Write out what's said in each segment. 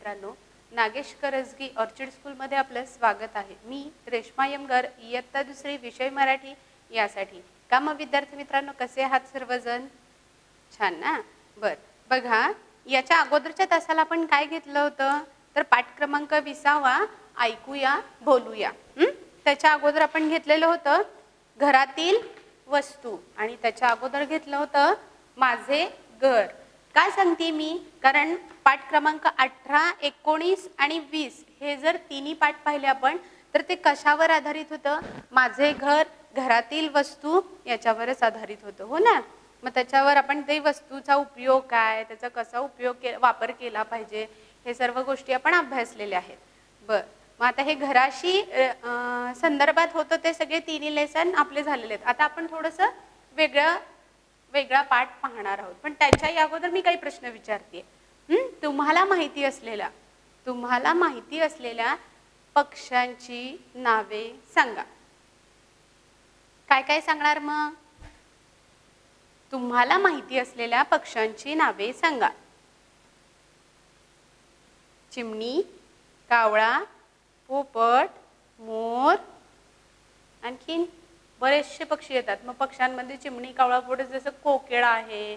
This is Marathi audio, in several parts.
मित्रांनो, नागेश करजगी ऑर्चिड स्कूलमध्ये आपलं स्वागत आहे. मी रेश्मा यमगर, इयत्ता दुसरी, विषय मराठी यासाठी. का मग विद्यार्थी मित्रांनो, कसे आहात सर्वजण? छान ना. बघा, याच्या अगोदरच्या तासाला आपण काय घेतलं होतं? तर पाठ क्रमांक 20 ऐकूया बोलूया. त्याच्या अगोदर आपण घेतलेलं होतं घरातील वस्तू आणि त्याच्या अगोदर घेतलं होतं माझे घर. काय सांगते मी? कारण पाठ क्रमांक 18, 19 आणि 20 हे जर तिन्ही पाठ पाहिले आपण तर ते कशावर आधारित होतं? माझे घर, घरातील वस्तू याच्यावरच आधारित होतं, हो ना. मग त्याच्यावर आपण ते वस्तूचा उपयोग काय, त्याचा कसा वापर केला पाहिजे, हे सर्व गोष्टी आपण अभ्यासलेल्या आहेत. मग आता हे घराशी संदर्भात होतं ते सगळे तिन्ही लेसन आपले झालेले आहेत. आता आपण थोडंसं वेगळा पाठ पाहणार आहोत. पण त्याच्या अगोदर मी काही प्रश्न विचारते. तुम्हाला माहिती असलेल्या पक्ष्यांची नावे सांगा. काय काय सांगणार मग? तुम्हाला माहिती असलेल्या पक्ष्यांची नावे सांगा. चिमणी, कावळा, पोपट, मोर, आणखीन बरेचसे पक्षी येतात. मग पक्ष्यांमध्ये चिमणी, कावळा, पोपट, जसं कोकिळा आहे,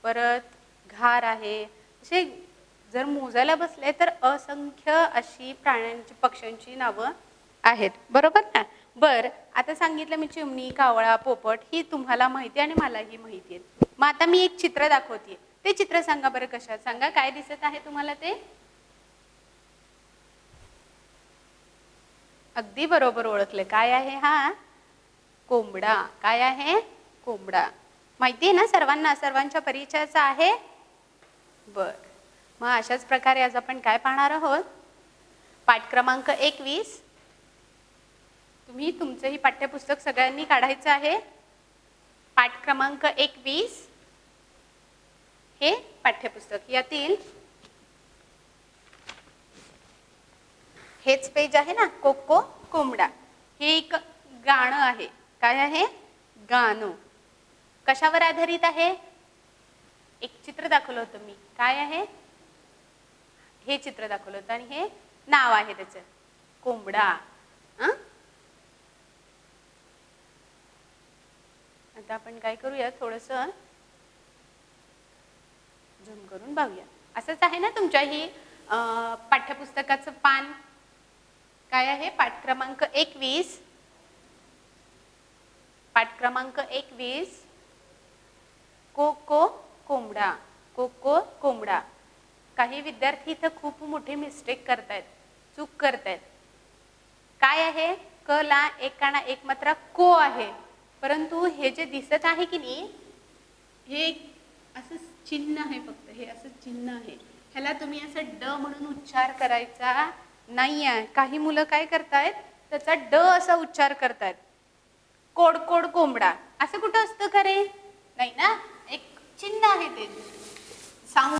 परत घार आहे, असे जर मोजायला बसले तर असंख्य अशी पक्ष्यांची नावं आहेत, बरोबर ना. आता सांगितलं मी चिमणी, कावळा, पोपट ही तुम्हाला माहिती आणि मलाही माहिती आहे. मग आता मी एक चित्र दाखवते. ते चित्र सांगा बरं. कशात सांगा? काय दिसत आहे तुम्हाला? ते अगदी बरोबर ओळखले. काय आहे हा? कोंबडा. काय आहे? कोंबडा. माहिती आहे ना सर्वांना? सर्वांच्या परिचयाचा आहे. मग अशाच प्रकारे आज आपण काय पाहणार आहोत? पाठ क्रमांक 21. तुम्ही तुमचंही पाठ्यपुस्तक सगळ्यांनी काढायचं आहे. पाठ क्रमांक 21 हे पाठ्यपुस्तक, यातील हेच पेज आहे ना, कोको कोंबडा. हे एक गाणं आहे. काय आहे? गाणं. कशावर आधारित आहे? एक चित्र दाखवलं होतं मी. काय आहे? हे चित्र दाखवलं होतं आणि हे नाव आहे त्याचं, कोंबडा. आता आपण काय करूया, थोडंसं झूम करून बघूया. असंच आहे ना तुमच्या ही पाठ्यपुस्तकाचं पान. काय आहे? पाठ क्रमांक 21. पाठ क्रमांक 21 कोको कोंबडा. कोको कोंबडा. काही विद्यार्थी इथं खूप मोठी मिस्टेक करतायत, चूक करतायत. काय आहे? क ला एक काना एक मात्रा को आहे, परंतु हे जे दिसत आहे की नाही, हे असं चिन्ह आहे. फक्त हे असं चिन्ह आहे. ह्याला तुम्ही असं ड म्हणून उच्चार करायचा नाही आहे. काही मुलं काय करतायत, त्याचा ड असा उच्चार करतायत. कोड कोड कोंबडा असं कुठं असतं खरे? नाही ना. एक चिन्ह आहे ते साऊंड,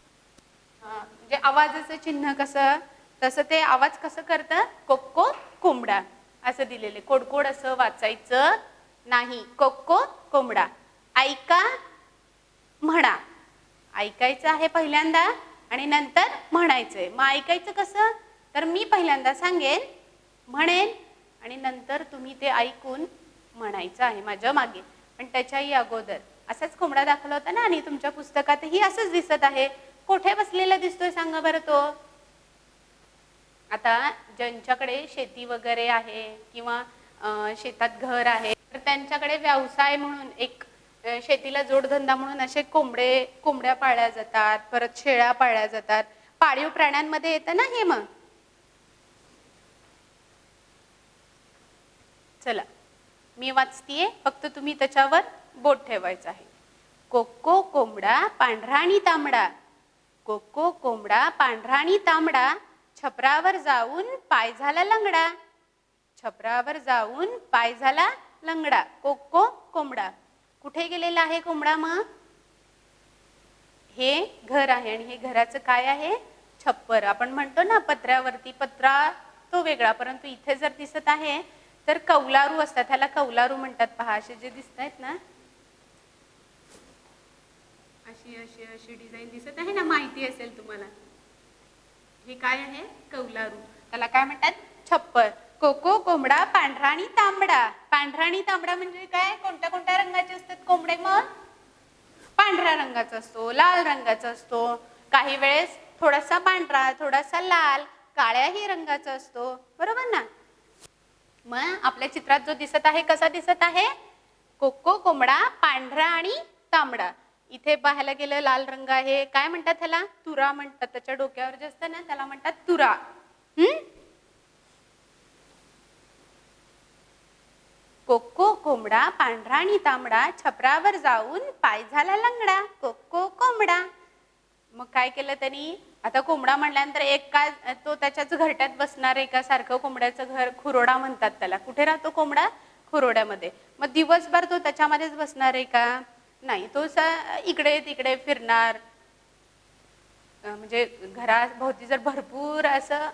म्हणजे आवाजाचं चिन्ह कसं, तसं ते आवाज कसं करतं? कोक्को कोंबडा असं दिलेले. कोडकोड असं वाचायचं नाही. कोक्को कोंबडा. ऐका, म्हणा. ऐकायचं आहे पहिल्यांदा आणि नंतर म्हणायचंय. मग ऐकायचं कसं? तर मी पहिल्यांदा सांगेन, म्हणेन आणि नंतर तुम्ही ते ऐकून म्हणायचं आहे माझ्या मागे. पण त्याच्याही अगोदर असाच कोंबडा दाखवला होता ना, आणि तुमच्या पुस्तकातही असंच दिसत आहे. कुठे बसलेला दिसतोय सांगा बरं तो? आता ज्यांच्याकडे शेती वगैरे आहे किंवा शेतात घर आहे, तर त्यांच्याकडे व्यवसाय म्हणून एक शेतीला जोडधंदा म्हणून असे कोंबड्या पाळल्या जातात, परत शेळ्या पाळल्या जातात. पाळीव प्राण्यांमध्ये येतं ना हे. मग चला मी वाचतीये, फक्त तुम्ही त्याच्यावर बोट ठेवायचं आहे. कोको कोंबडा पांढरा आणि तांबडा. कोको कोंबडा पांढरा आणि तांबडा, छपरावर जाऊन पाय झाला लंगडा. छपरावर जाऊन पाय झाला लंगडा. कोको कोंबडा. कुठे गेलेला आहे कोंबडा? मग हे घर आहे आणि हे घराचं काय आहे? छप्पर. आपण म्हणतो ना पत्र्यावरती, पत्रा तो वेगळा, परंतु इथे जर दिसत आहे तर कौलारू असतात. ह्याला कौलारू म्हणतात. पहा, असे जे दिसत आहेत ना, अशी अशी अशी डिझाईन दिसत आहे ना, माहिती असेल तुम्हाला. हे काय आहे? कौलारू. त्याला काय म्हणतात? छप्पर. कोको कोंबडा पांढरा आणि तांबडा. पांढरा आणि तांबडा म्हणजे काय? कोणत्या कोणत्या रंगाचे असतात कोंबडे मग? पांढऱ्या रंगाचा असतो, लाल रंगाचा असतो, काही वेळेस थोडासा पांढरा, थोडासा लाल, काळ्याही रंगाचा असतो, बरोबर ना? मग आपल्या चित्रात जो दिसत आहे कसा दिसत आहे? कोको कोंबडा पांढरा आणि तांबडा. इथे पाहायला गेलं लाल रंग आहे, काय म्हणतात त्याला? तुरा म्हणतात. त्याच्या डोक्यावर जे असतं ना त्याला म्हणतात तुरा. कोको कोंबडा पांढरा आणि तांबडा छपरावर जाऊन पाय झाला लंगडा. कोको कोंबडा. मग काय केलं त्यांनी? आता कोंबडा म्हणल्यानंतर एक काय तो त्याच्याच घरट्यात बसणार आहे का? सारखं कोंबड्याचं घर खुरोडा म्हणतात त्याला. कुठे राहतो कोंबडा? खुरोड्यामध्ये. मग दिवसभर तो त्याच्यामध्येच बसणार आहे का? नाही. तो इकडे तिकडे फिरणार. म्हणजे घराभोवती जर भरपूर असं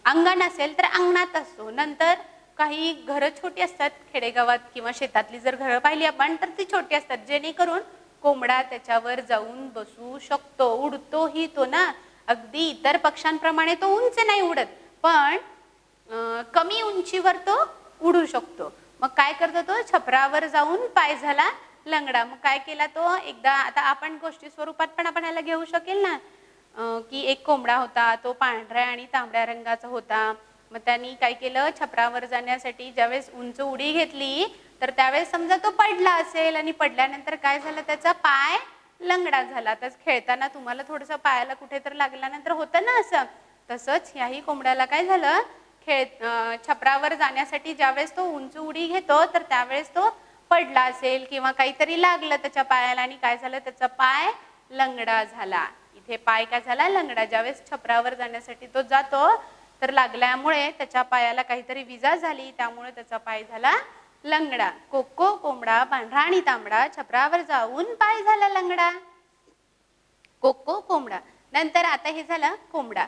अंगण असेल तर अंगणात असतो. नंतर काही घरं छोटी असतात खेडेगावात किंवा शेतातली जर घरं पाहिली आपण तर ती छोटी असतात, जेणेकरून कोंबडा त्याच्यावर जाऊन बसू शकतो. उडतोही तो ना. अगदी इतर पक्ष्यांप्रमाणे तो उंच नाही उडत, पण कमी उंचीवर तो उडू शकतो. मग काय करतो तो? छपरावर जाऊन पाय झाला लंगडा. मग काय केला तो? एकदा आता आपण गोष्टी स्वरूपात पण आपण याला घेऊ शकेल ना, की एक कोंबडा होता, तो पांढऱ्या आणि तांबड्या रंगाचा होता. मग त्यांनी काय केलं? छपरावर जाण्यासाठी ज्यावेळेस उंच उडी घेतली तर त्यावेळेस समजा तो पडला असेल आणि पडल्यानंतर काय झालं? त्याचा पाय लंगडा झाला. तर खेळताना तुम्हाला थोडंसं पायाला कुठेतरी लागल्यानंतर होतं ना असं, तसंच याही कोंबड्याला काय झालं? छपरावर जाण्यासाठी ज्यावेळेस तो उंच उडी घेतो तर त्यावेळेस तो पडला असेल किंवा काहीतरी लागलं त्याच्या पायाला आणि काय झालं? त्याचा पाय लंगडा झाला. इथे पाय काय झाला? लंगडा. ज्यावेळेस छपरावर जाण्यासाठी तो जातो तर लागल्यामुळे त्याच्या पायाला काहीतरी विजा झाली, त्यामुळे त्याचा पाय झाला लंगडा. कोको कोंबडा पांढरा आणि तांबडा छपरावर जाऊन पाय झाला लंगडा. कोको कोंबडा. नंतर आता हे झालं कोंबडा.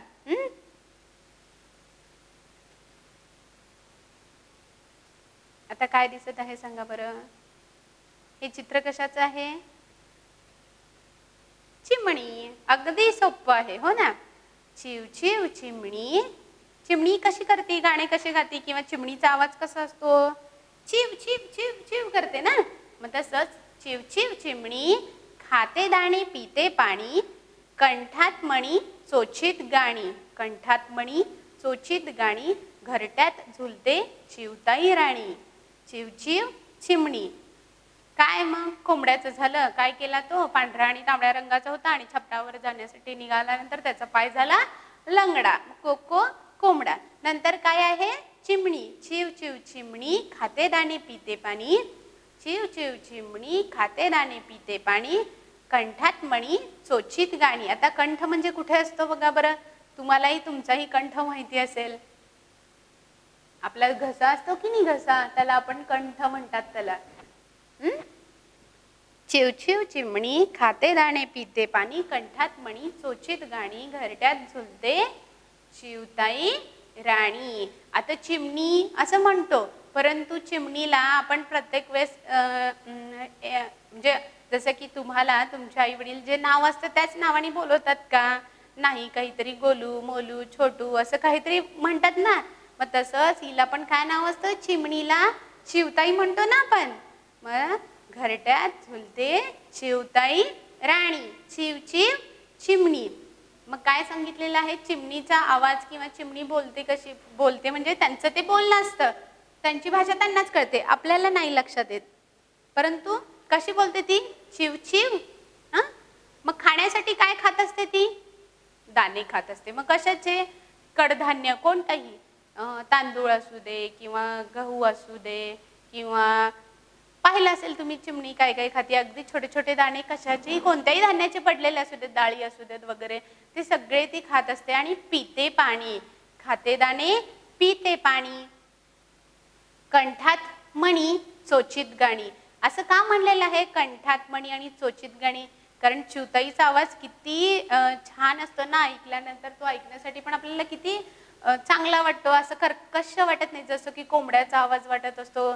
आता काय दिसत आहे सांगा बरं? हे चित्र कशाचं आहे? चिमणी. अगदी सोपं आहे हो ना. चिव चिव चिमणी. चिमणी कशी करते? गाणे कसे गाते? किंवा चिमणीचा आवाज कसा असतो? चिव चिव चिव चिव करते ना. मग तसंच चिव चिव चिमणी खाते दाणे पिते पाणी, कंठात मणी चोचीत गाणी. कंठात मणी चोचीत गाणी, घरट्यात झुलते चिवताई राणी. चिव चिव चिमणी. काय मग कोंबड्याचं झालं? काय केला तो? पांढरा आणि तांबड्या रंगाचा होता आणि छपरावर जाण्यासाठी निघाल्यानंतर त्याचा पाय झाला लंगडा. कोको कोंबडा. नंतर काय आहे? चिमणी. चिव चिव चिमणी खाते दाणे पिते पाणी. चिव चिव चिमणी खाते दाणे पिते पाणी, कंठात मणी चोचीत गाणी. आता कंठ म्हणजे कुठे असतो बघा बरं? तुम्हालाही तुमचाही कंठ माहिती असेल. आपला घसा असतो की नाही घसा, त्याला आपण कंठ म्हणतात त्याला. चिव चिव चिमणी खाते दाणे पिते पाणी, कंठात मणी चोचीत गाणी, घरट्यात झुलते चिवताई राणी. आता चिमणी असं म्हणतो, परंतु चिमणीला आपण प्रत्येक वेळेस म्हणजे जसं की तुम्हाला तुमच्या आई वडील जे नाव असतं त्याच नावाने बोलवतात का? नाही, काहीतरी गोलू मोलू छोटू असं काहीतरी म्हणतात ना. मग तसंच हिला पण काय नाव असतं? चिमणीला चिवताई म्हणतो ना आपण. मग घरट्यात झुलते चिवताई राणी. चिव चिव चिमणी. मग काय सांगितलेलं आहे? चिमणीचा आवाज किंवा चिमणी बोलते कशी? बोलते म्हणजे त्यांचं ते बोलणं असतं, त्यांची भाषा त्यांनाच कळते, आपल्याला नाही लक्षात येत. परंतु कशी बोलते ती? चिव चिव. मग खाण्यासाठी काय खात असते ती? दाणे खात असते. मग कशाचे? कडधान्य कोणतंही, तांदूळ असू दे किंवा गहू असू दे, किंवा पाहिलं असेल तुम्ही चिमणी काय काय खाते. अगदी छोटे छोटे दाणे कशाचे? कोणत्याही धान्याचे पडलेले असू देत, डाळी असू देत वगैरे, ते सगळे ती खात असते. आणि पिते पाणी. खाते दाणे पिते पाणी, कंठात मणी चोचीत गाणी. असं का म्हणलेलं आहे कंठात मणी आणि चोचीत गाणी? कारण चिवताईचा आवाज किती छान असतो ना, ऐकल्यानंतर तो ऐकण्यासाठी पण आपल्याला किती चांगला वाटतो. असं कर्कश वाटत नाही जसं की कोंबड्याचा आवाज वाटत असतो,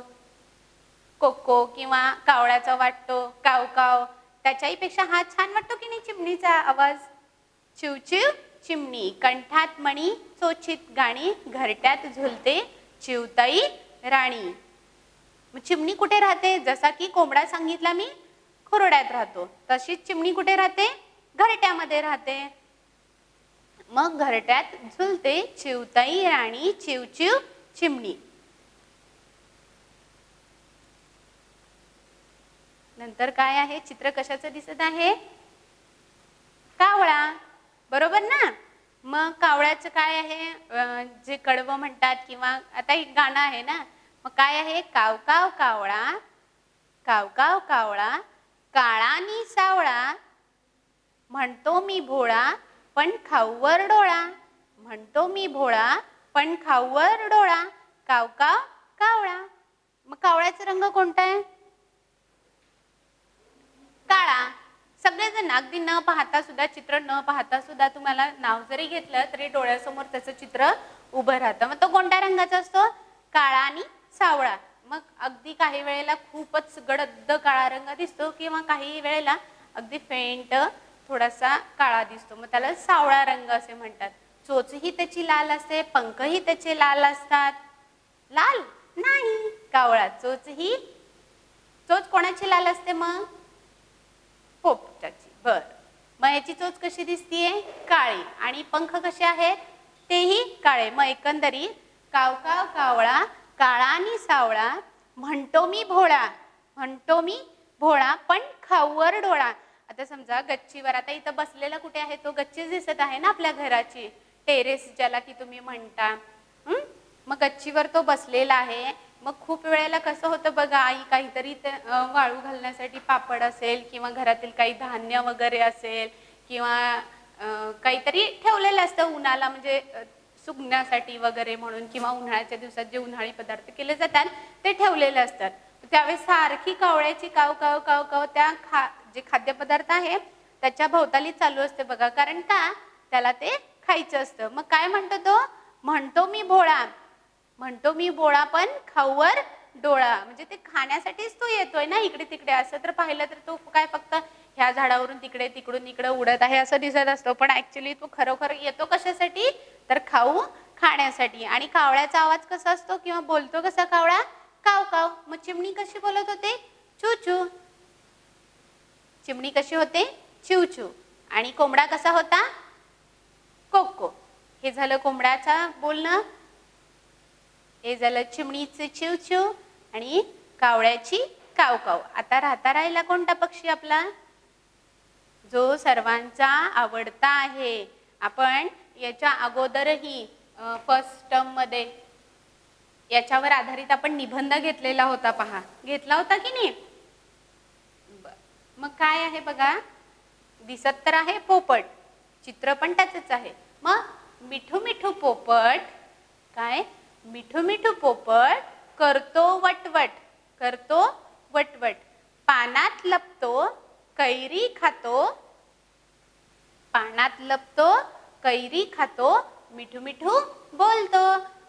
कोको किंवा कावळ्याचा वाटतो काव काव, त्याच्याही पेक्षा हा छान वाटतो की नाही चिमणीचा आवाज? चिव चिव चिमणी, कंठात मणी चोचीत गाणी, घरट्यात झुलते चिवताई राणी. मग चिमणी कुठे राहते? जसा की कोंबडा सांगितला मी खुरड्यात राहतो, तशीच चिमणी कुठे राहते? घरट्यामध्ये राहते. मग घरट्यात झुलते चिवताई राणी, चिवचिव चिमणी. नंतर काय आहे? चित्र कशाचं दिसत आहे? कावळा, बरोबर ना? मग कावळ्याचं काय आहे? जे कडवं म्हणतात किंवा आता एक गाणं आहे ना, मग काय आहे? काव काव कावळा, काव काव कावळा, काळा नि सावळा, म्हणतो मी भोळा पण खाऊवर डोळा, म्हणतो मी भोळा पण खाऊवर डोळा, काव काव कावळा. मग कावळ्याचा रंग कोणता आहे? काळा. सगळेजण अगदी न पाहता सुद्धा, चित्र न पाहता सुद्धा तुम्हाला नाव जरी घेतलं तरी डोळ्यासमोर त्याचं चित्र उभं राहतं. मग तो कोणत्या रंगाचा असतो? काळा आणि सावळा. मग अगदी काही वेळेला खूपच गडद काळा रंग दिसतो किंवा काही वेळेला अगदी फेंट थोडासा काळा दिसतो, मग त्याला सावळा रंग असे म्हणतात. चोचही त्याची लाल असते, पंखही त्याचे लाल असतात. लाल नाही कावळा. चोच कोणाची लाल असते? मग पोपटाची. बर, मग याची चोच कशी दिसतीये? काळी. आणि पंख कसे आहेत? तेही काळे. मग एकंदरीत काव काव कावळा, काळा आणि सावळा, म्हणतो मी भोळा, म्हणतो मी भोळा पण खाऊवर डोळा. आता समजा गच्चीवर, आता इथं बसलेला कुठे आहे? तो गच्चीच दिसत आहे ना आपल्या घराची, टेरेस ज्याला की तुम्ही म्हणता. मग गच्चीवर तो बसलेला आहे. मग खूप वेळेला कसं होतं बघा, आई काहीतरी वाळू घालण्यासाठी पापड असेल किंवा घरातील काही धान्य वगैरे असेल किंवा काहीतरी ठेवलेलं असतं उन्हाला, म्हणजे सुकण्यासाठी वगैरे म्हणून, किंवा उन्हाळ्याच्या दिवसात जे उन्हाळी पदार्थ केले जातात ते ठेवलेले असतात. त्यावेळेस सारखी कावळ्याची काव काव काव काव त्या जे खाद्यपदार्थ आहे त्याच्या भोवताली चालू असते बघा. कारण का? त्याला ते खायचं असतं. मग काय म्हणतो तो? म्हणतो मी भोळा, म्हणतो मी भोळा पण खाऊवर डोळा. म्हणजे ते खाण्यासाठीच तो येतोय ना इकडे तिकडे. असं तर पाहिलं तर तो काय फक्त ह्या झाडावरून तिकडे, तिकडून इकडे उडत आहे असं दिसत असतो, पण ऍक्च्युली तो खरोखर येतो कशासाठी? तर खाण्यासाठी. आणि कावळ्याचा आवाज कसा असतो किंवा बोलतो कसा कावळा? काव काव. मग चिमणी कशी बोलत होते? चू चू. चिमणी कशी होते? चिव चिव. आणि कोंबडा कसा होता? कोको. हे झालं कोंबड्याचा बोलणं, हे झालं चिमणीचे चिव चिव आणि कावळ्याची काव काव. आता राहिला कोणता पक्षी आपला? जो सर्वांचा आवडता आहे. आपण याच्या अगोदरही फर्स्ट टर्म मध्ये याच्यावर आधारित आपण निबंध घेतलेला होता, पहा. घेतला होता की नाही? मग काय आहे बघा, दिसत तर आहे पोपट, चित्र पण त्याचंच आहे. मग मिठू मिठू पोपट, काय? मिठू मिठू पोपट करतो वटवट, करतो वटवट, पानात लपतो कैरी खातो, पानात लपतो कैरी खातो, मिठू मिठू बोलतो.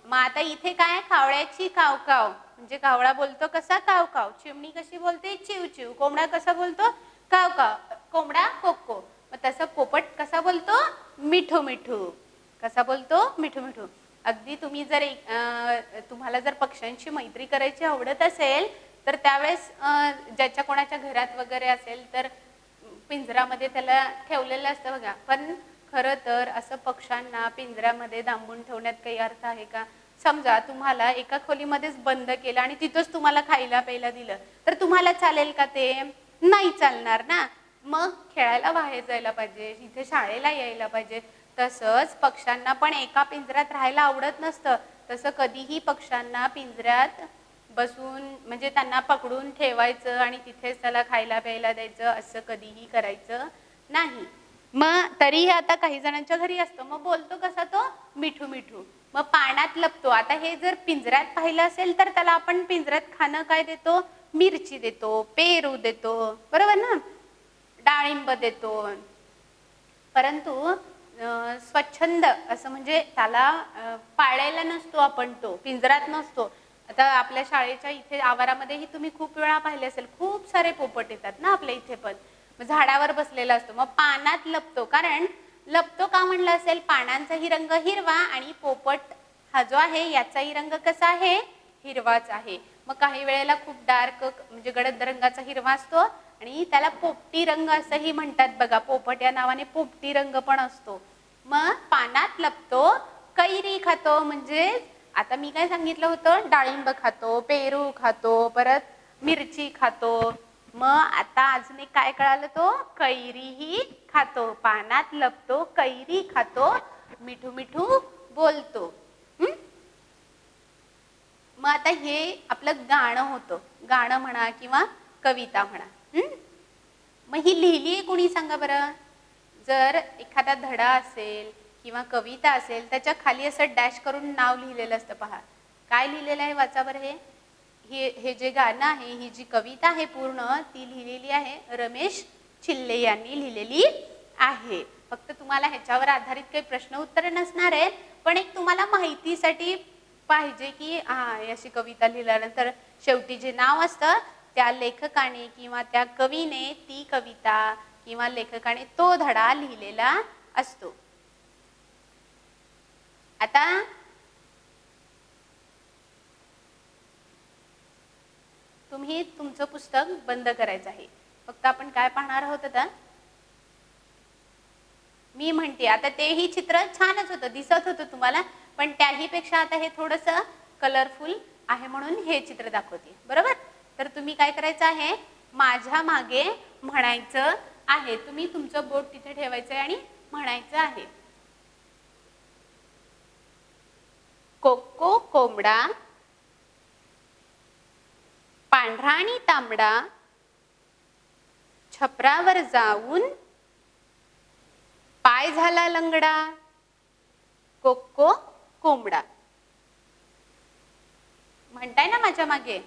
मग आता इथे काय? कावळ्याची काव काव, म्हणजे कावळा बोलतो कसा? काव काव. चिमणी कशी बोलते? चिव चिव. कोंबडा कसा बोलतो? काव काव. कोंबडा कोको. मग तसं पोपट कसा बोलतो? मिठू मिठू. कसा बोलतो? मिठू मिठू. अगदी तुम्ही जर तुम्हाला जर पक्ष्यांची मैत्री करायची आवडत असेल तर त्यावेळेस ज्याच्या कोणाच्या घरात वगैरे असेल तर पिंजरामध्ये त्याला ठेवलेलं असतं बघा. पण खरं तर असं पक्ष्यांना पिंजऱ्यामध्ये दांबून ठेवण्यात काही अर्थ आहे का? समजा तुम्हाला एका खोलीमध्येच बंद केलं आणि तिथंच तुम्हाला खायला प्यायला दिलं तर तुम्हाला चालेल का? ते नाही चालणार ना. मग खेळायला बाहेर जायला पाहिजे, इथे शाळेला यायला पाहिजे. तसंच पक्ष्यांना पण एका पिंजऱ्यात राहायला आवडत नसतं. तसं कधीही पक्ष्यांना पिंजऱ्यात बसून, म्हणजे त्यांना पकडून ठेवायचं आणि तिथेच त्याला खायला प्यायला द्यायचं असं कधीही करायचं नाही. मग तरीही आता काही जणांच्या घरी असतं. मग बोलतो कसा तो? मिठू मिठू. मग पाण्यात लपतो. आता हे जर पिंजऱ्यात पाहिलं असेल तर त्याला आपण पिंजऱ्यात खाणं काय देतो? मिरची देतो, पेरू देतो, बरोबर ना, डाळिंब देतो. परंतु स्वच्छंद असं म्हणजे त्याला पाळायला नसतो आपण, तो पिंजऱ्यात नसतो. आता आपल्या शाळेच्या इथे आवारामध्येही तुम्ही खूप वेळा पाहिले असेल, खूप सारे पोपट येतात ना आपल्या इथे पण. मग झाडावर बसलेला असतो. मग पानात लपतो, कारण लपतो का म्हणलं असेल? पानांचाही रंग हिरवा आणि पोपट हा जो आहे याचाही रंग कसा आहे? हिरवाच आहे. मग काही वेळेला खूप डार्क म्हणजे गडद रंगाचा हिरवा असतो आणि त्याला पोपटी रंग असंही म्हणतात बघा. पोपट या नावाने पोपटी रंग पण असतो. मग पानात लपतो कैरी खातो, म्हणजे आता मी काय सांगितलं होतं? डाळिंब खातो, पेरू खातो, परत मिरची खातो. मग आता अजून एक काय कळालं? तो कैरीही खातो. पानात लपतो, कैरी खातो, मिठू मिठू बोलतो. मग आता हे आपलं गाणं होतं. गाणं म्हणा किंवा कविता म्हणा. मग ही लिहिली आहे कोणी सांगा बरं? जर एखादा धडा असेल किंवा कविता असेल त्याच्या खाली असं डॅश करून नाव लिहिलेलं असतं. पहा काय लिहिलेलं आहे, वाचा बरं. हे जे गाणं आहे, ही जी कविता आहे पूर्ण ती लिहिलेली आहे रमेश चिल्ले यांनी लिहिलेली आहे. फक्त तुम्हाला ह्याच्यावर आधारित काही प्रश्न उत्तर नसणार आहे, पण एक तुम्हाला माहितीसाठी पाहिजे की अशी कविता लिहिल्यानंतर शेवटी जे नाव असतं त्या लेखकाने किंवा त्या कवीने ती कविता किंवा लेखकाने तो धडा लिहिलेला असतो. आता तुम्ही तुमचं पुस्तक बंद करायचं आहे. फक्त आपण काय पाहणार आहोत आता? मी म्हणते आता तेही चित्र छानच होतं, दिसत होतं तुम्हाला, पण त्याही पेक्षा आता हे थोडंसं कलरफुल आहे म्हणून हे चित्र दाखवते. बरोबर? तर तुम्ही काय करायचं आहे? माझ्या मागे म्हणायचं आहे. तुम्ही तुमचं बोट तिथे ठेवायचं आणि म्हणायचं आहे. कोको कोंबडा पांढरा आणि तांबडा छपरावर जाऊन पाय झाला लंगडा. कोको कोंबडा म्हणताय ना माझ्या मागे.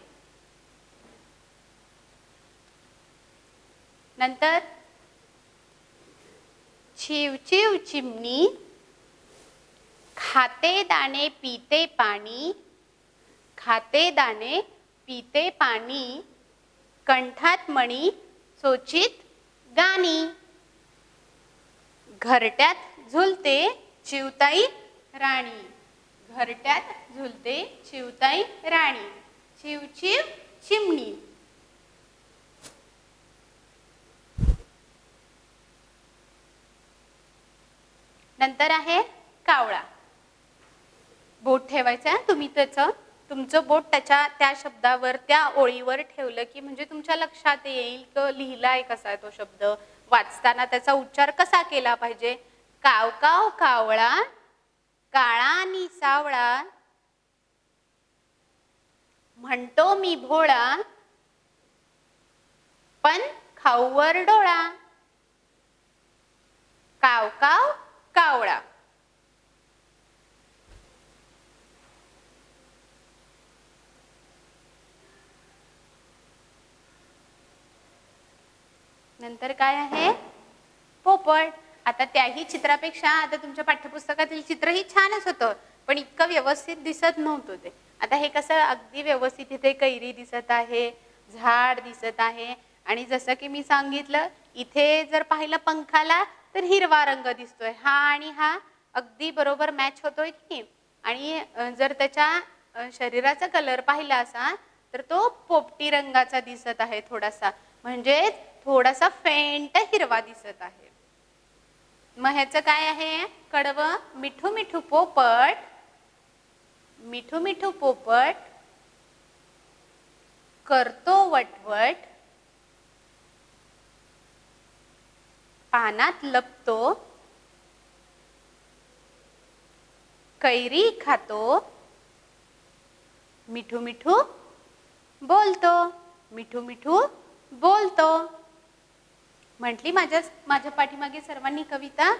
नंतर चिव चिव चिमणी खाते दाणे पीते पाणी. खाते दाणे पीते पाणी कंठात मणी सोचित गाणी. घरट्यात झुलते चिवताई राणी. घरट्यात झुलते चिवताई राणी. चिव चिव चिमणी. नंतर आहे कावळा. बोट ठेवायचं आहे तुम्ही. तुमचं बोट त्या शब्दावर त्या ओळीवर ठेवलं की म्हणजे तुमच्या लक्षात येईल की लिहिलाय कसा आहे तो शब्द, वाचताना त्याचा उच्चार कसा केला पाहिजे. काव काव कावळा काळा आणि सावळा म्हणतो मी भोळा पण खाऊवर डोळा. काव काव कावळा. नंतर काय आहे? पोपट. आता त्याही चित्रापेक्षा आता तुमच्या पाठ्यपुस्तकातील चित्र ही छानच होतं, पण इतकं व्यवस्थित दिसत नव्हतं ते. आता हे कसं अगदी व्यवस्थित इथे कैरी दिसत आहे, झाड दिसत आहे, आणि जसं की मी सांगितलं इथे जर पाहिलं पंखाला तर हिरवा रंग दिसतोय. हा आणि हा अगदी बरोबर मॅच होतोय की. आणि जर त्याच्या शरीराचा कलर पाहिला असा तर तो पोपटी रंगाचा दिसत आहे थोडासा, म्हणजे थोडासा फेंट हिरवा दिसत आहे. मग ह्याचं काय आहे? कडवं. मिठू मिठू पोपट मिठू मिठू पोपट करतो वटवट पानात लपतो कैरी खातो मिठू मिठू बोलतो. मिठू मिठू बोलतो. म्हटली माझ्या पाठीमागे सर्वांनी कविता.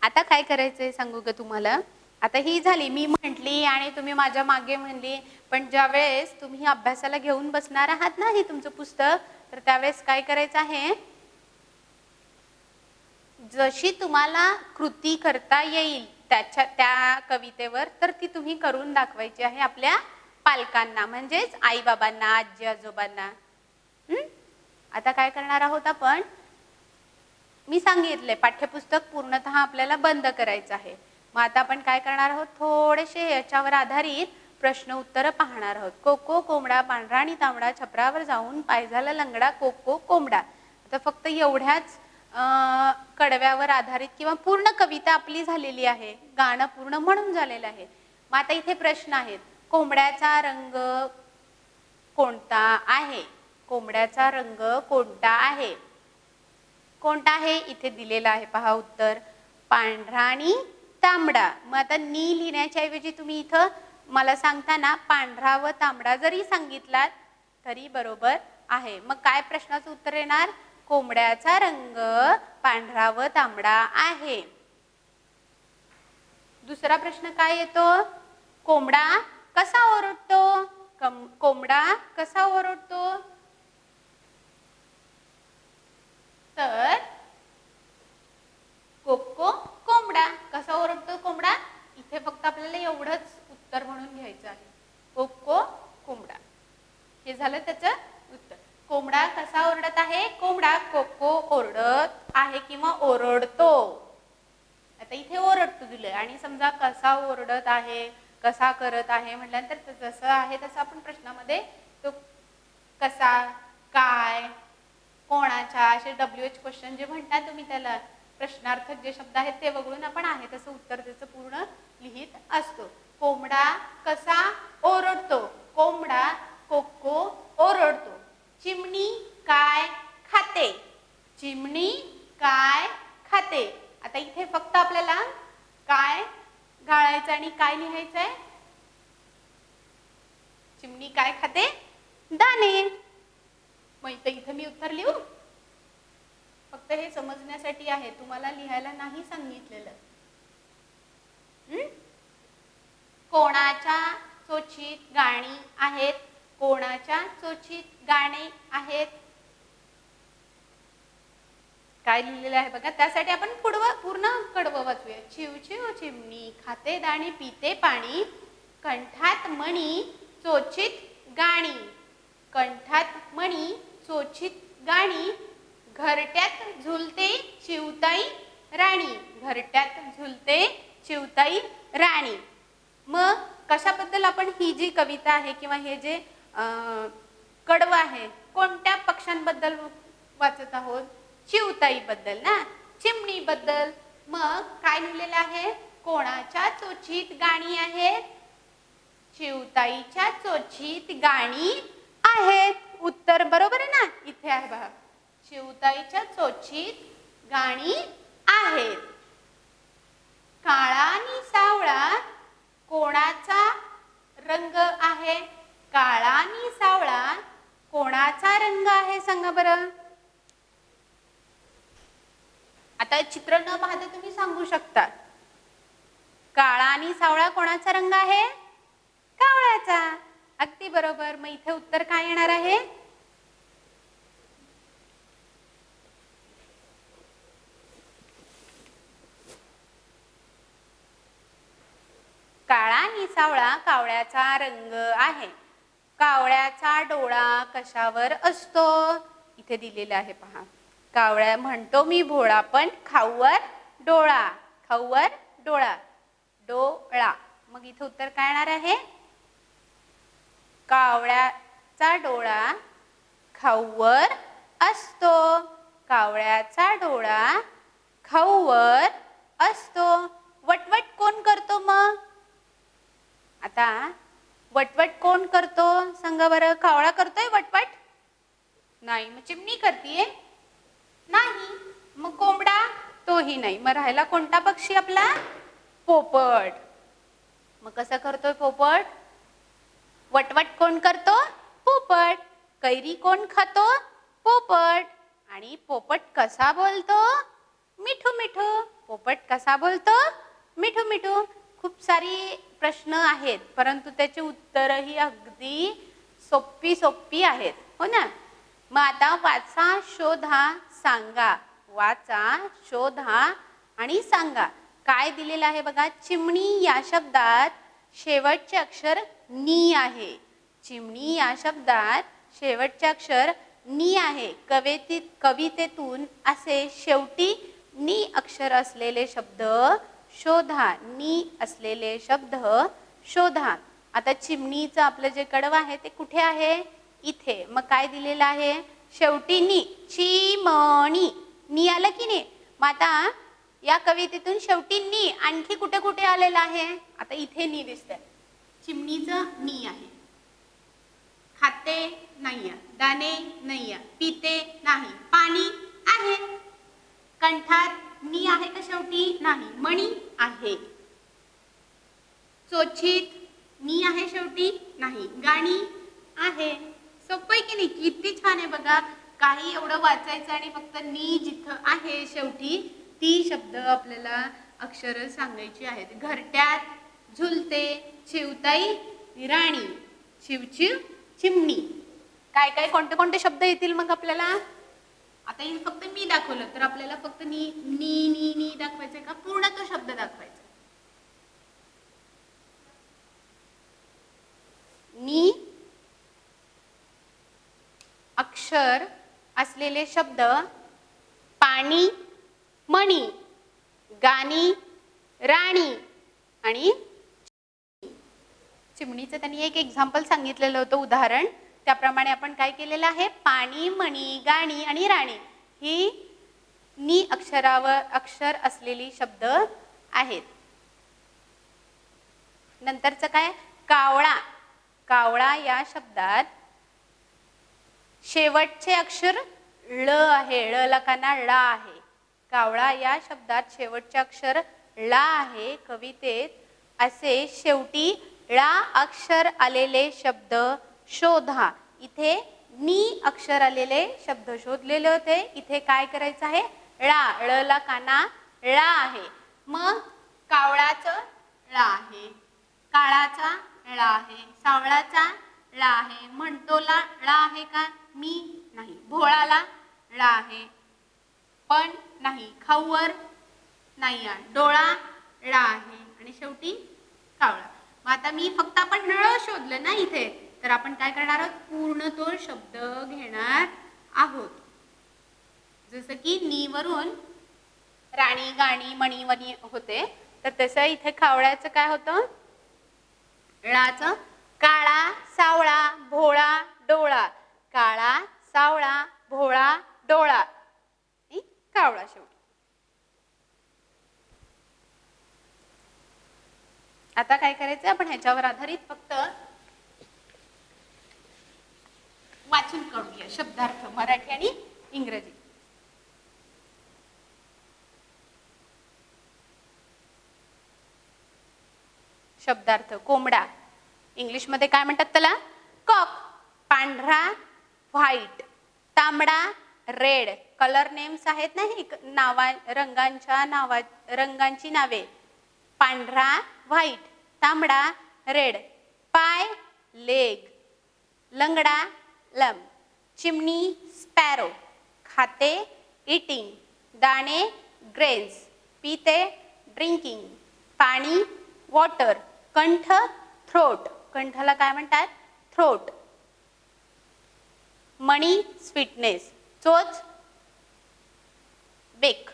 आता काय करायचंय सांगू का तुम्हाला? आता ही झाली, मी म्हटली आणि तुम्ही माझ्या मागे म्हणली, पण ज्या वेळेस तुम्ही अभ्यासाला घेऊन बसणार आहात ना हे तुमचं पुस्तक, तर त्यावेळेस काय करायचं आहे? जशी तुम्हाला कृती करता येईल त्या कवितेवर तर ती तुम्ही करून दाखवायची आहे आपल्या पालकांना म्हणजेच आई बाबांना, आजी आजोबांना. आता काय करणार आहोत आपण, मी सांगितले पाठ्यपुस्तक पूर्णतः आपल्याला बंद करायचं आहे. मग आता आपण काय करणार आहोत, थोडेसे याच्यावर आधारित प्रश्न उत्तर पाहणार आहोत. कोको कोंबडा पांढरा आणि तांबडा छपरावर जाऊन पाय झाला लंगडा कोको कोंबडा. आता फक्त एवढ्याच कडव्यावर आधारित किंवा पूर्ण कविता आपली झालेली आहे, गाणं पूर्ण म्हणून झालेलं आहे. मग आता इथे प्रश्न आहेत. कोंबड्याचा रंग कोणता आहे? कोंबड्याचा रंग कोणता आहे? कोणता आहे इथे दिलेला आहे पहा उत्तर, पांढरा आणि तांबडा. मग आता नी लिहिण्याच्या ऐवजी तुम्ही इथं मला सांगताना पांढरा व तांबडा जरी सांगितलात तरी बरोबर आहे. मग काय प्रश्नाचं उत्तर येणार, कोंबड्याचा रंग पांढरा व तांबडा आहे. दुसरा प्रश्न काय येतो, कोंबडा कसा ओरडतो? कोंबडा कसा ओरडतो? तर कोको कोंबडा. कसा ओरडतो कोंबडा? इथे फक्त आपल्याला एवढंच उत्तर म्हणून घ्यायचं आहे, कोको कोंबडा. हे झालं त्याचं उत्तर. कोंबडा कसा ओरडत आहे? कोंबडा कोको ओरडत आहे किंवा ओरडतो. आता इथे ओरडतो दिले आणि समजा कसा ओरडत आहे, कसा करत आहे म्हटल्यानंतर जसं आहे तसं आपण प्रश्नामध्ये तो कसा, काय, कोणाच्या असे WH क्वेश्चन जे म्हणतात तुम्ही त्याला प्रश्नार्थक जे शब्द आहेत ते वगळून आपण आहे तसं उत्तर त्याचं पूर्ण लिहित असतो. कोंबडा कसा ओरडतो? कोंबडा कोको ओरडतो. चिमणी काय खाते? चिमणी काय खाते? आता इथे फक्त आपल्याला काय घालायचं आणि काय लिहायचंय. चिमणी काय खाते? दाणे. मग इथे मी उत्तर लिहू, फक्त हे समजण्यासाठी आहे, तुम्हाला लिहायला नाही सांगितलेलं. कोणाच्या चोचीत गाणी आहेत? कोणाच्या चोचीत गाणे आहेत? काय लिहिलेलं आहे बघा, त्यासाठी आपण पूर्ण कडवं वाचूया. चिव चिव चिमणी खाते दाणे पिते पाणी, कंठात मणी चोचीत गाणी. कंठात मणी चोचीत गाणी, घरट्यात झुलते चिवताई राणी. घरट्यात झुलते चिवताई राणी. मग कशाबद्दल आपण ही जी कविता आहे किंवा हे जे कडवं आहे कोणत्या पक्ष्यांबद्दल वाचत आहोत? चिवताई बद्दल ना, चिमणी बद्दल. मग काय लिहिलेलं आहे? कोणाच्या चोचीत गाणी आहेत? चिवताईच्या चोचीत गाणी आहेत. उत्तर बरोबर आहे ना, इथे आहे बघा, चिवताईच्या चोचीत गाणी आहेत. काळा आणि सावळा कोणाचा रंग आहे? काळा आणि सावळा कोणाचा रंग आहे सांगा बरं. आता चित्र न पाहता तुम्ही सांगू शकता. काळा आणि सावळा कोणाचा रंग आहे? कावळ्याचा. अगदी बरोबर. मग इथे उत्तर काय येणार आहे? काळा आणि सावळा कावळ्याचा रंग आहे. कावळ्याचा डोळा कशावर असतो? इथे दिलेला आहे पहा. कावळ्या म्हणतो मी भोळा पण खाऊवर डोळा. खाऊवर डोळा. डोळा. मग इथे उत्तर काय येणार आहे? कावळ्याचा डोळा खाऊवर असतो. कावळ्याचा डोळा खाऊवर असतो. वटवट कोण करतो मग? आता वटवट कोण करतो सांगा बरं. कावळा करतोय वटवट? नाही. मग चिमणी करतीये? नाही. मग कोंबडा? तोही नाही. मग राहिला कोणता पक्षी आपला? पोपट. मग कसं करतोय पोपट? वटवट कोण करतो? पोपट. कैरी कोण खातो? पोपट. आणि पोपट कसा बोलतो? मिठू मिठू. पोपट कसा बोलतो? मिठू मिठू. खूप सारी प्रश्न आहेत परंतु त्याचे उत्तरही अगदी सोपी आहेत, हो ना. मग आता वाचा, शोधा, सांगा. वाचा, शोधा आणि सांगा. काय दिलेलं आहे बघा. चिमणी या शब्दात शेवटचे अक्षर नी आहे. चिमणी या शब्दात शेवटचे अक्षर नी आहे. कवितेतून असे शेवटी नी अक्षर असलेले शब्द शोधा. नी असलेले शब्द शोधा. आता चिमणीचं आपलं जे कडवं आहे ते कुठे आहे? इथे. मग काय दिलेलं आहे? शेवटी नी. चिमणी. नी आलं की नाही? मग आता या कवितेतून शेवटी नी आणखी कुठे कुठे आलेलं आहे? आता इथे नी दिसतंय. चिमणीचं नी आहे. खाते नाही, दाणे नाही, पिते नाही, पाणी आहे. कंठात नी आहे का शेवटी? नाही. मणी आहे. चोचीत नी आहे शेवटी? नाही. गाणी आहे. सोपं आहे की नाही? किती छान आहे बघा. काही एवढं वाचायचं आणि फक्त नी जिथं आहे शेवटी ती शब्द आपल्याला अक्षर सांगायची आहेत. घरट्यात झुलते, चिवताई राणी, चिवचिव चिमणी. काय काय कोणते कोणते शब्द येतील मग आपल्याला? आता हे फक्त मी दाखवलं तर आपल्याला फक्त नी नी नी नी दाखवायचंय का पूर्ण तो शब्द दाखवायचा? नी अक्षर असलेले शब्द पाणी, मणी, गाणी, राणी आणि चिमणीचं त्यांनी एक एक्झाम्पल सांगितलेलं होतं, उदाहरण. त्याप्रमाणे आपण काय केलेलं आहे? पाणी, मणी, गाणी आणि राणी ही नी अक्षर असलेली शब्द आहेत. नंतरचं काय? कावळा. कावळा या शब्दात शेवटचे अक्षर ळ आहे. ळ लकाना ळा आहे. कावळा या शब्दात शेवटचे अक्षर ळा आहे. कवितेत असे शेवटी ळा अक्षर आलेले शब्द शोधा. इथे नी अक्षर आलेले शब्द शोधलेले होते. इथे काय करायचं आहे? ळा. ळ ला काना ळा आहे. मग कावळाचं ळा आहे, काळाचा ळा आहे, सावळाचा ळा आहे, म्हणतोला ळा आहे का? मी नाही. भोळाला ळा आहे पण नाही. खाऊवर नाही. डोळा ळा आहे आणि शेवटी कावळा. मग आता मी फक्त आपण ळ शोधलं ना इथे, तर आपण काय करणार आहोत? पूर्ण तो शब्द घेणार आहोत. जसं की नी वरून राणी, गाणी, मणी, वनी होते, तर तसं इथे कावळ्याचं काय होतं? ळाचं काळा, सावळा, भोळा, डोळा. काळा, सावळा, भोळा, डोळा. कावळा शेवटी. आता काय करायचं? आपण ह्याच्यावर आधारित फक्त वाचून काढूया शब्दार्थ मराठी आणि इंग्रजी. शब्दार्थ. कोंबडा. इंग्लिश मध्ये काय म्हणतात त्याला? कॉक. पांढरा व्हाईट, तांबडा रेड. कलर नेम्स आहेत ना, ही रंगांची नावे. पांढरा व्हाईट, तांबडा रेड. पाय लेग, लंगडा लंब. चिमणी स्पॅरो. खाते इटिंग, दाणे ग्रेन्स, पिते ड्रिंकिंग, पाणी वॉटर. कंठ थ्रोट. कंठाला काय म्हणतात? थ्रोट. मणी स्वीटनेस, चोच बेक.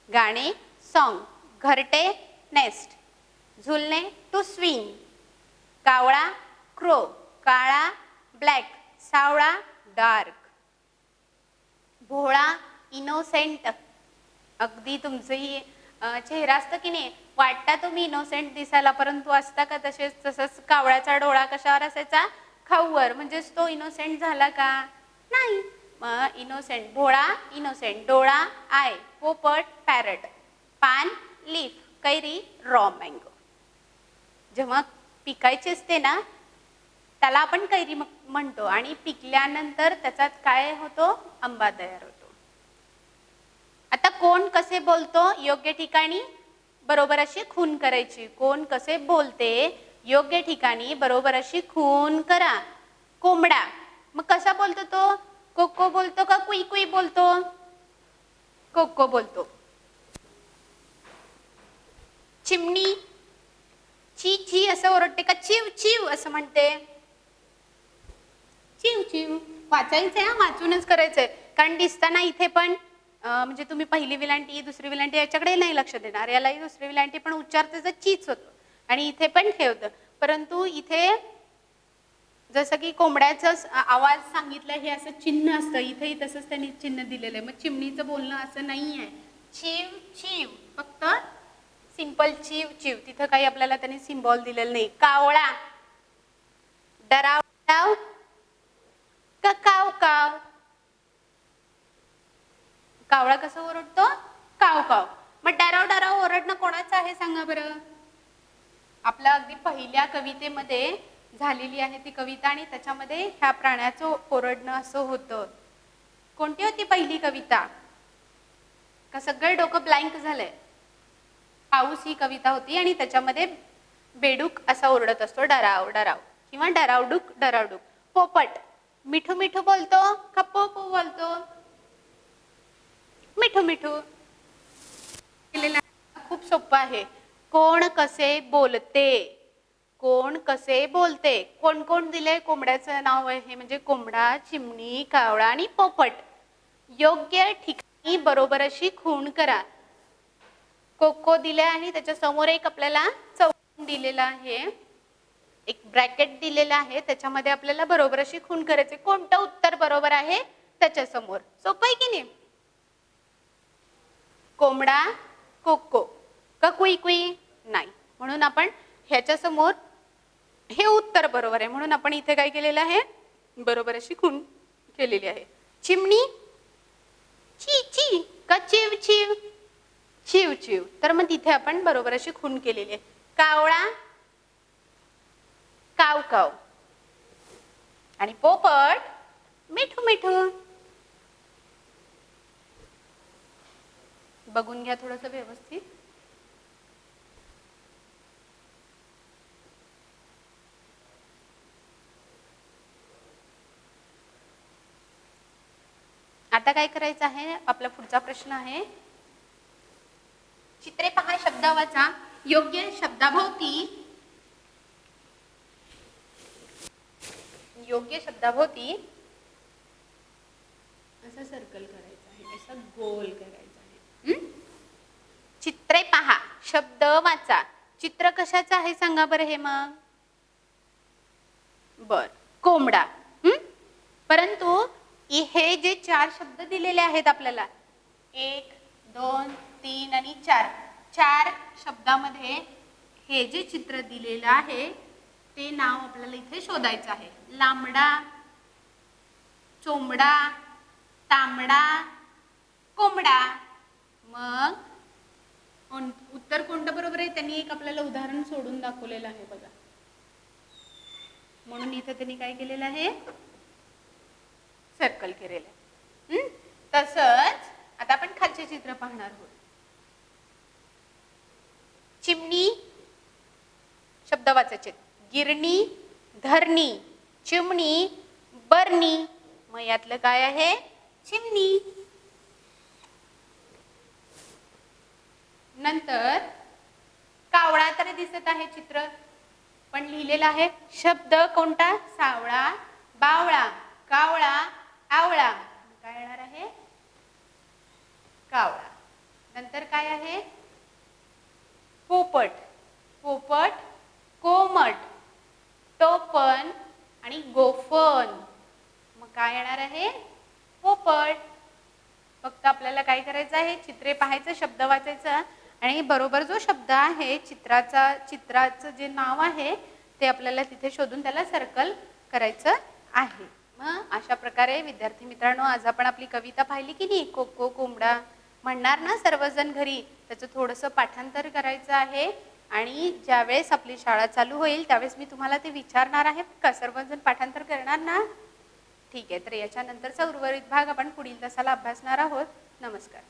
गाणे सॉन्ग. घरटे नेस्ट, झुलणे टू स्विंग. कावळा क्रो, काळा ब्लॅक, सावळा डार्क. भोळा इनोसेंट. अगदी तुमचंही चेहरा असतं की नाही, वाटता तुम्ही इनोसेंट दिसायला, परंतु असता का तसंच कावळ्याचा डोळा कशावर असायचा? खाऊवर. म्हणजेच तो इनोसेंट झाला का? नाही. मग इनोसेंट. भोळा इनोसेंट, डोळा आय, पोपट पॅरट, पान लीफ, कैरी रॉ मँगो. जेव्हा पिकायची असते ना त्याला आपण कैरी म्हणतो आणि पिकल्यानंतर त्याच्यात काय होतो? आंबा तयार होतो. आता कोण कसे बोलतो? योग्य ठिकाणी बरोबर अशी खून करायची. कोण कसे बोलते? योग्य ठिकाणी बरोबर अशी खून करा. कोंबडा. मग कसा बोलतो तो? कोको बोलतो का कुई कुई बोलतो? कोको बोलतो. चिमणी ची ची असं ओरडते का चिव चिव असं म्हणते? चिव चिव. वाचायचंय हा, वाचूनच करायचंय. कारण दिसताना इथे पण म्हणजे तुम्ही पहिली विलांटी दुसरी विलांटी याच्याकडे नाही लक्ष देणार, यालाही दुसरी विलांटी पण उच्चार त्याचा चीच होतो आणि इथे पण हे होतं. परंतु इथे जसं की कोंबड्याचं आवाज सांगितलं हे असं चिन्ह असतं, इथेही तसंच त्यांनी चिन्ह दिलेलं आहे. मग चिमणीचं बोलणं असं नाही आहे. चिव चिव, फक्त सिंपल चिव चिव. तिथं काही आपल्याला त्यांनी सिम्बॉल दिलेलं नाही. कावळा, डराव डराव का काव काव. कावळा कसं ओरडतो? काव काव. मग डराव डराव ओरडणं कोणाचं आहे सांगा बरं? आपल्या अगदी पहिल्या कवितेमध्ये झालेली आहे ती कविता आणि त्याच्यामध्ये ह्या प्राण्याचं ओरडणं असं होतं. कोणती होती पहिली कविता? का सगळं डोकं ब्लँक झालंय? पाऊस ही कविता होती आणि त्याच्यामध्ये बेडूक असा ओरडत असतो, डराव डराव किंवा डरावडूक डरावडूक. पोपट मिठू मिठू बोलतो का पो पो बोलतो? मिठू मिठू. खूप सोपं आहे. कोण कसे बोलते, कोण कसे बोलते. कोण कोण दिले? कोंबड्याचं नाव आहे म्हणजे कोंबडा, चिमणी, कावळा आणि पोपट. योग्य ठिकाणी बरोबर अशी खूण करा. कोको दिले आणि त्याच्या समोर एक आपल्याला चौकोन दिलेला आहे, एक ब्रॅकेट दिलेला आहे, त्याच्यामध्ये आपल्याला बरोबर अशी खूण करायची. कोणतं उत्तर बरोबर आहे त्याच्या समोर. सोपं आहे की नाही? कोंबडा कोको का कुई कुई? नाही. म्हणून आपण ह्याच्या समोर हे उत्तर बरोबर आहे म्हणून आपण इथे काय केलेलं आहे? बरोबर अशी खूण केलेली आहे. चिमणी ची ची का चिव चिव? चिव चिव. तर मग तिथे आपण बरोबर अशी खूण केलेली आहे. कावळा काव काव आणि पोपट मिठू मिठू. बघून घ्या थोडंसं व्यवस्थित. आता काय करायचं आहे? आपला पुढचा प्रश्न आहे, चित्रे पहा, शब्द वाचा. योग्य शब्दाभोवती, योग्य शब्दाभोवती असं सर्कल करायचं आहे, असं गोल करायचं आहे. चित्रे पहा, शब्द वाचा. चित्र कशाचं आहे सांगा बरं हे मग? बर, कोंबडा. परंतु हे जे 4 शब्द दिलेले आहेत आपल्याला, 1 2 3 आणि 4, 4 शब्दामध्ये हे जे चित्र दिलेलं आहे ते नाव आपल्याला इथे शोधायचं आहे. लांबडा, चोंबडा, तांबडा, कोंबडा. मग उत्तर कोणतं बरोबर आहे? त्यांनी एक आपल्याला उदाहरण सोडून दाखवलेलं आहे बघा. म्हणून इथे त्यांनी काय केलेलं आहे? सर्कल केलेलं आहे. तसंच आता आपण खालचे चित्र पाहणार आहोत. चिमणी शब्द वाचायचे. गिरणी, धरणी, चिमणी, बरणी. मग यातलं काय आहे? चिमणी. नंतर कावळा तर दिसत आहे चित्र, पण लिहिलेला आहे शब्द कोणता? सावळा, बावळा, कावळा, आवळा. काय येणार आहे? कावळा. नंतर काय आहे? पोपट, पोपट, कोमट, टोपण आणि गोफण. मग काय येणार आहे? पोपट. फक्त आपल्याला काय करायचं आहे? चित्रे पाहायचं, शब्द वाचायचं आणि बरोबर जो शब्द आहे चित्राचं जे नाव आहे ते आपल्याला तिथे शोधून त्याला सर्कल करायचं आहे. मग अशा प्रकारे विद्यार्थी मित्रांनो, आज आपण आपली कविता पाहिली की नाही? कोको कोंबडा म्हणणार ना सर्वजण घरी. त्याचं थोडंसं पाठांतर करायचं आहे आणि ज्यावेळेस आपली शाळा चालू होईल त्यावेळेस मी तुम्हाला ते विचारणार आहे का सर्वजण पाठांतर करणार ना? ठीक आहे. तर याच्यानंतरचा उर्वरित भाग आपण पुढील तासाला अभ्यासणार आहोत. नमस्कार.